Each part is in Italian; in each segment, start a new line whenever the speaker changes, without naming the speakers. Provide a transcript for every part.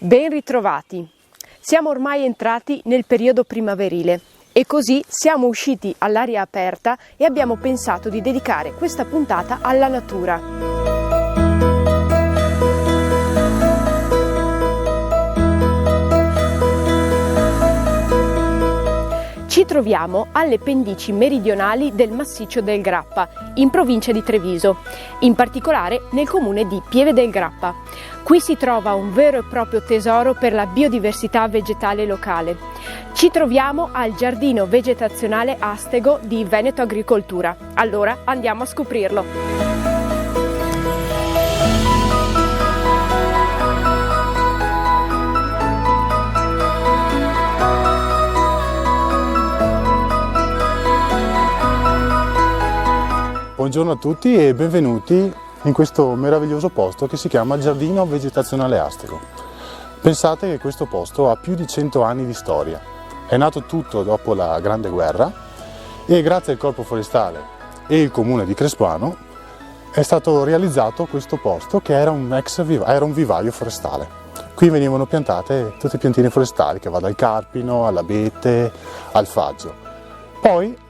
Ben ritrovati! Siamo ormai entrati nel periodo primaverile e così siamo usciti all'aria aperta e abbiamo pensato di dedicare questa puntata alla natura. Ci troviamo alle pendici meridionali del massiccio del Grappa, in provincia di Treviso, in particolare nel comune di Pieve del Grappa. Qui si trova un vero e proprio tesoro per la biodiversità vegetale locale. Ci troviamo al Giardino Vegetazionale Astego di Veneto Agricoltura. Allora andiamo a scoprirlo.
Buongiorno a tutti e benvenuti in questo meraviglioso posto che si chiama Giardino Vegetazionale Astego. Pensate che questo posto ha più di 100 anni di storia. È nato tutto dopo la Grande Guerra e grazie al Corpo Forestale e il Comune di Crespano è stato realizzato questo posto che era un vivaio forestale. Qui venivano piantate tutte piantine forestali che va dal carpino all'abete al faggio. Poi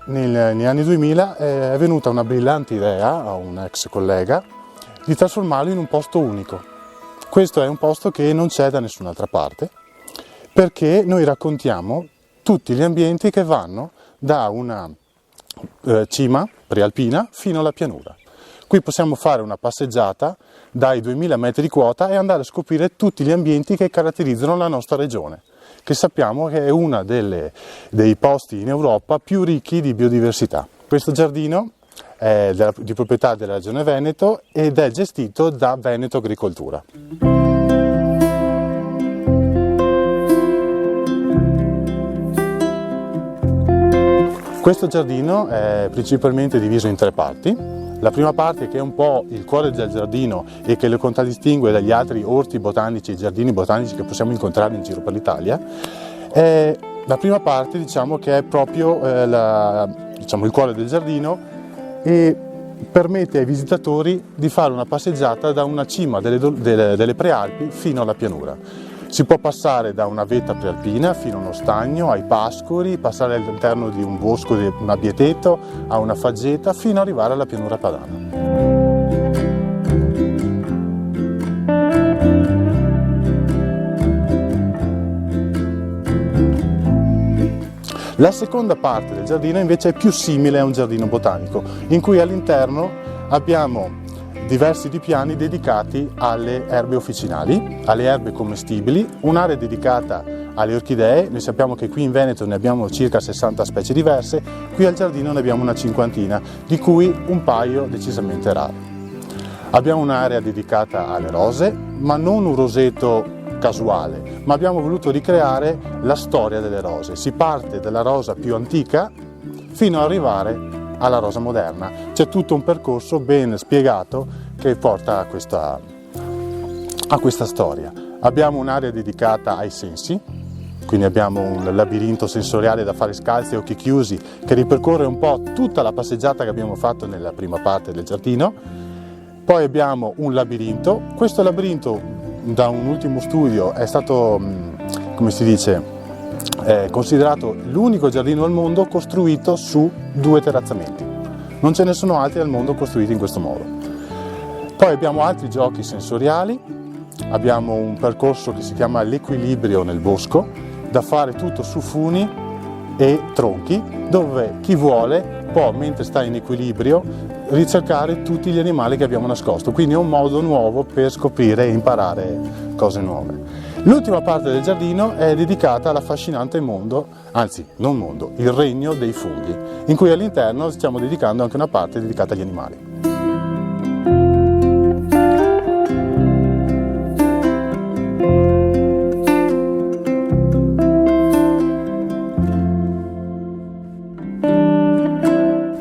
negli anni 2000 è venuta una brillante idea a un ex collega di trasformarlo in un posto unico. Questo è un posto che non c'è da nessun'altra parte perché noi raccontiamo tutti gli ambienti che vanno da una cima prealpina fino alla pianura. Qui possiamo fare una passeggiata dai 2000 metri di quota e andare a scoprire tutti gli ambienti che caratterizzano la nostra regione, che sappiamo che è uno dei posti in Europa più ricchi di biodiversità. Questo giardino è di proprietà della Regione Veneto ed è gestito da Veneto Agricoltura. Questo giardino è principalmente diviso in 3 parti. La prima parte, che è un po' il cuore del giardino e che lo contraddistingue dagli altri orti botanici e giardini botanici che possiamo incontrare in giro per l'Italia, la prima parte diciamo che è proprio il cuore del giardino e permette ai visitatori di fare una passeggiata da una cima delle prealpi fino alla pianura. Si può passare da una vetta prealpina fino a uno stagno, ai pascoli, passare all'interno di un bosco, di un abieteto, a una faggeta, fino ad arrivare alla pianura padana. La seconda parte del giardino invece è più simile a un giardino botanico, in cui all'interno abbiamo diversi ripiani dedicati alle erbe officinali, alle erbe commestibili, un'area dedicata alle orchidee. Noi sappiamo che qui in Veneto ne abbiamo circa 60 specie diverse, qui al giardino ne abbiamo una cinquantina, di cui un paio decisamente rare. Abbiamo un'area dedicata alle rose, ma non un roseto casuale, ma abbiamo voluto ricreare la storia delle rose. Si parte dalla rosa più antica fino ad arrivare alla rosa moderna. C'è tutto un percorso ben spiegato che porta a questa storia. Abbiamo un'area dedicata ai sensi, quindi abbiamo un labirinto sensoriale da fare scalzi e occhi chiusi che ripercorre un po' tutta la passeggiata che abbiamo fatto nella prima parte del giardino. Poi abbiamo un labirinto. Questo labirinto, da un ultimo studio, è stato, considerato l'unico giardino al mondo costruito su 2 terrazzamenti. Non ce ne sono altri al mondo costruiti in questo modo. Poi abbiamo altri giochi sensoriali, abbiamo un percorso che si chiama l'equilibrio nel bosco, da fare tutto su funi e tronchi, dove chi vuole può, mentre sta in equilibrio, ricercare tutti gli animali che abbiamo nascosto. Quindi è un modo nuovo per scoprire e imparare cose nuove. L'ultima parte del giardino è dedicata all'affascinante il regno dei funghi, in cui all'interno stiamo dedicando anche una parte dedicata agli animali.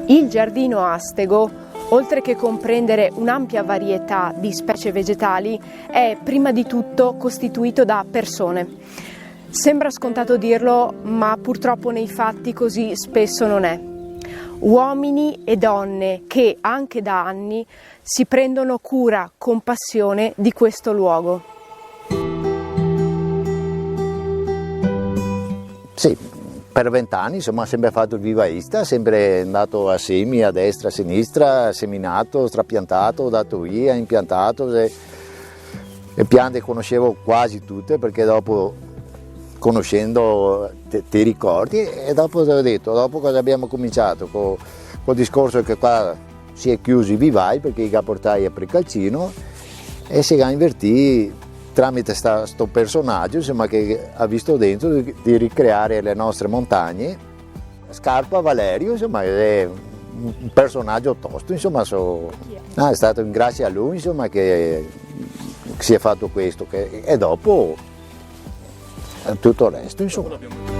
Il Giardino Astego, oltre che comprendere un'ampia varietà di specie vegetali, è prima di tutto costituito da persone. Sembra scontato dirlo, ma purtroppo nei fatti così spesso non è. Uomini e donne che anche da anni si prendono cura con passione di questo luogo.
Sì, per 20 anni insomma, ho sempre fatto il vivaista, sempre andato a semi, a destra, a sinistra, seminato, strapiantato, dato via, impiantato. Le piante conoscevo quasi tutte perché dopo, conoscendo, ti ricordi, e dopo ti ho detto, dopo cosa abbiamo cominciato col discorso che qua si è chiusi i vivai perché i portai a Precalcino e si è invertito tramite questo personaggio insomma, che ha visto dentro di ricreare le nostre montagne. Scarpa Valerio insomma, è un personaggio tosto, insomma, è stato grazie a lui insomma, che si è fatto questo e dopo tutto il resto insomma.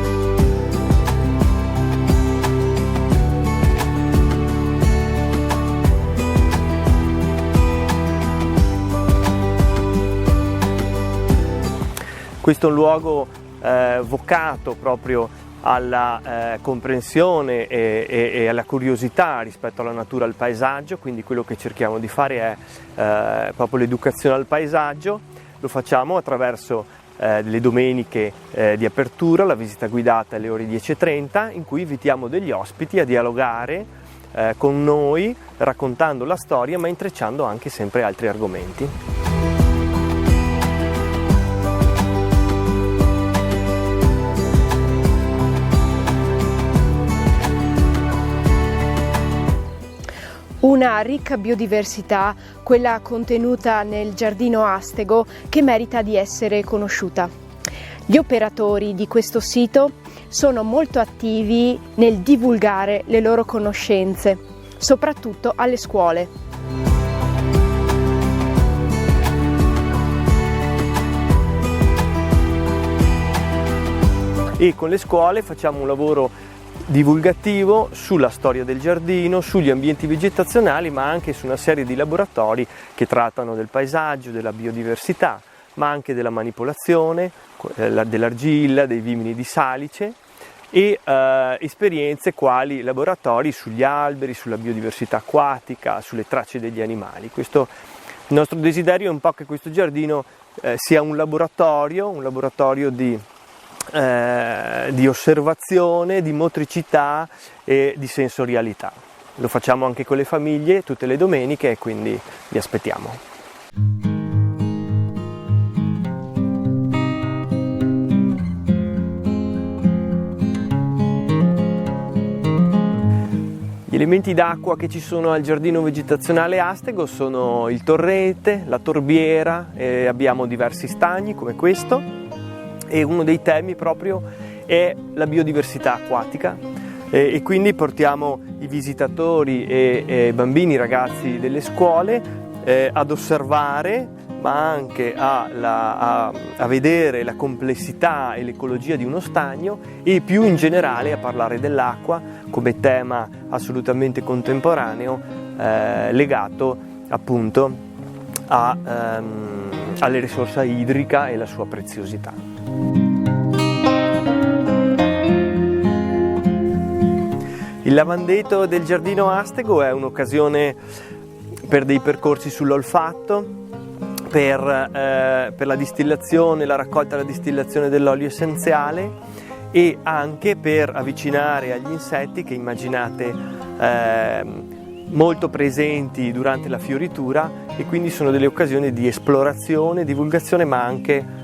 Questo è un luogo vocato proprio alla comprensione e alla curiosità rispetto alla natura e al paesaggio, quindi quello che cerchiamo di fare è proprio l'educazione al paesaggio. Lo facciamo attraverso le domeniche di apertura, la visita guidata alle ore 10:30, in cui invitiamo degli ospiti a dialogare con noi, raccontando la storia ma intrecciando anche sempre altri argomenti.
Una ricca biodiversità, quella contenuta nel Giardino Astego, che merita di essere conosciuta. Gli operatori di questo sito sono molto attivi nel divulgare le loro conoscenze, soprattutto alle scuole.
E con le scuole facciamo un lavoro divulgativo sulla storia del giardino, sugli ambienti vegetazionali, ma anche su una serie di laboratori che trattano del paesaggio, della biodiversità, ma anche della manipolazione, dell'argilla, dei vimini di salice e esperienze quali laboratori sugli alberi, sulla biodiversità acquatica, sulle tracce degli animali. Il nostro desiderio è un po' che questo giardino sia un laboratorio di osservazione, di motricità e di sensorialità. Lo facciamo anche con le famiglie tutte le domeniche e quindi vi aspettiamo. Gli elementi d'acqua che ci sono al Giardino Vegetazionale Astego sono il torrente, la torbiera, abbiamo diversi stagni come questo. E uno dei temi proprio è la biodiversità acquatica e quindi portiamo i visitatori e bambini, ragazzi delle scuole ad osservare ma anche a vedere la complessità e l'ecologia di uno stagno e più in generale a parlare dell'acqua come tema assolutamente contemporaneo legato appunto alle risorse idrica e la sua preziosità. Il lavandeto del Giardino Astego è un'occasione per dei percorsi sull'olfatto, per la distillazione, la raccolta e la distillazione dell'olio essenziale e anche per avvicinare agli insetti che immaginate molto presenti durante la fioritura e quindi sono delle occasioni di esplorazione, divulgazione ma anche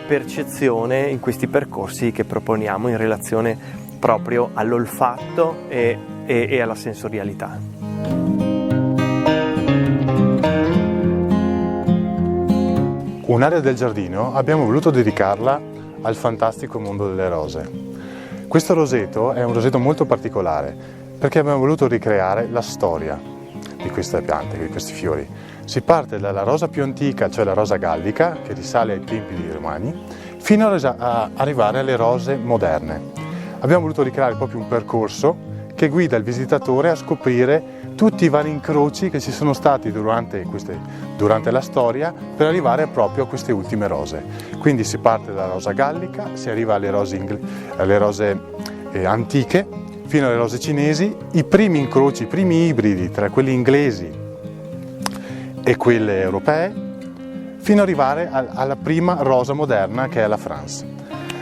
percezione in questi percorsi che proponiamo in relazione proprio all'olfatto e alla sensorialità.
Un'area del giardino abbiamo voluto dedicarla al fantastico mondo delle rose. Questo roseto è un roseto molto particolare perché abbiamo voluto ricreare la storia di queste piante, di questi fiori. Si parte dalla rosa più antica, cioè la rosa gallica, che risale ai tempi dei Romani, fino a arrivare alle rose moderne. Abbiamo voluto ricreare proprio un percorso che guida il visitatore a scoprire tutti i vari incroci che ci sono stati durante la storia per arrivare proprio a queste ultime rose. Quindi si parte dalla rosa gallica, si arriva alle rose antiche, fino alle rose cinesi, i primi incroci, i primi ibridi tra quelli inglesi e quelle europee, fino ad arrivare alla prima rosa moderna che è la France.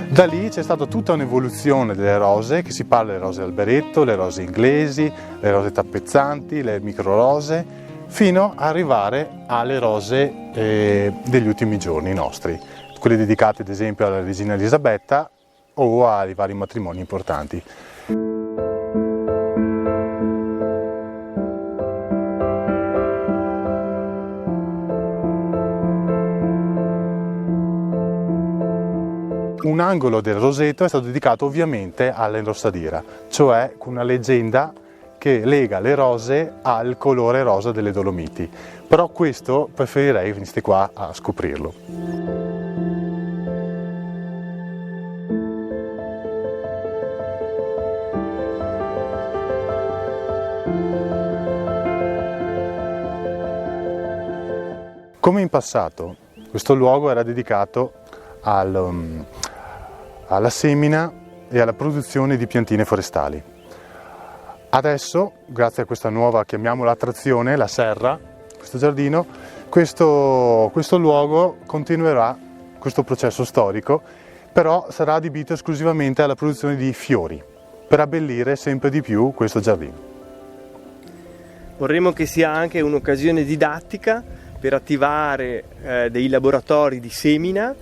Da lì c'è stata tutta un'evoluzione delle rose, che si parla delle rose alberetto, le rose inglesi, le rose tappezzanti, le microrose, fino ad arrivare alle rose degli ultimi giorni nostri, quelle dedicate ad esempio alla regina Elisabetta o ai vari matrimoni importanti. Un angolo del roseto è stato dedicato ovviamente all'Enrossadira, cioè una leggenda che lega le rose al colore rosa delle Dolomiti. Però questo preferirei che veniste qua a scoprirlo. Come in passato, questo luogo era dedicato alla semina e alla produzione di piantine forestali. Adesso, grazie a questa nuova, chiamiamola attrazione, la serra, questo giardino, questo luogo continuerà questo processo storico, però sarà adibito esclusivamente alla produzione di fiori, per abbellire sempre di più questo giardino.
Vorremmo che sia anche un'occasione didattica per attivare dei laboratori di semina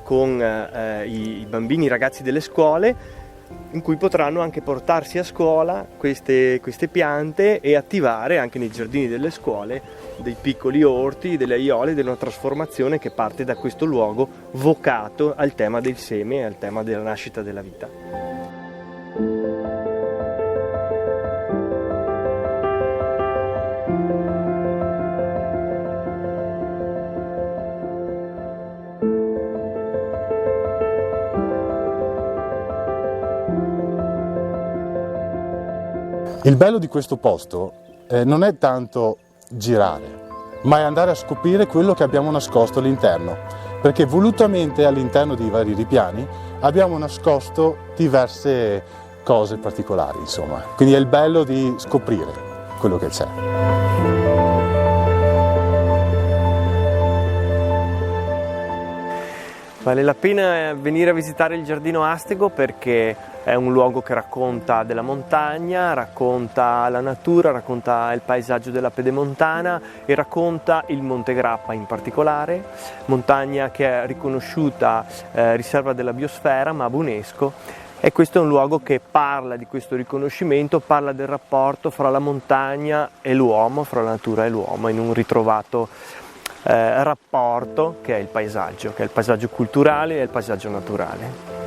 con i bambini, i ragazzi delle scuole, in cui potranno anche portarsi a scuola queste piante e attivare anche nei giardini delle scuole dei piccoli orti, delle aiole, della trasformazione che parte da questo luogo vocato al tema del seme e al tema della nascita della vita.
Il bello di questo posto non è tanto girare, ma è andare a scoprire quello che abbiamo nascosto all'interno, perché volutamente all'interno dei vari ripiani abbiamo nascosto diverse cose particolari, insomma. Quindi è il bello di scoprire quello che c'è.
Vale la pena venire a visitare il Giardino Astego perché è un luogo che racconta della montagna, racconta la natura, racconta il paesaggio della Pedemontana e racconta il Monte Grappa in particolare, montagna che è riconosciuta riserva della biosfera, MAB UNESCO, e questo è un luogo che parla di questo riconoscimento, parla del rapporto fra la montagna e l'uomo, fra la natura e l'uomo, in un ritrovato rapporto che è il paesaggio culturale e il paesaggio naturale.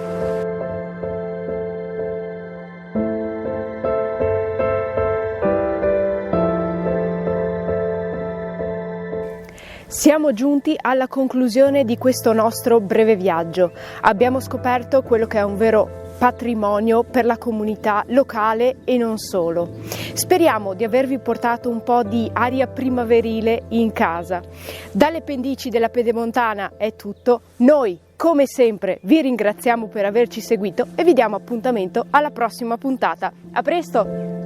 Siamo giunti alla conclusione di questo nostro breve viaggio. Abbiamo scoperto quello che è un vero patrimonio per la comunità locale e non solo. Speriamo di avervi portato un po' di aria primaverile in casa. Dalle pendici della Pedemontana è tutto. Noi, come sempre, vi ringraziamo per averci seguito e vi diamo appuntamento alla prossima puntata. A presto!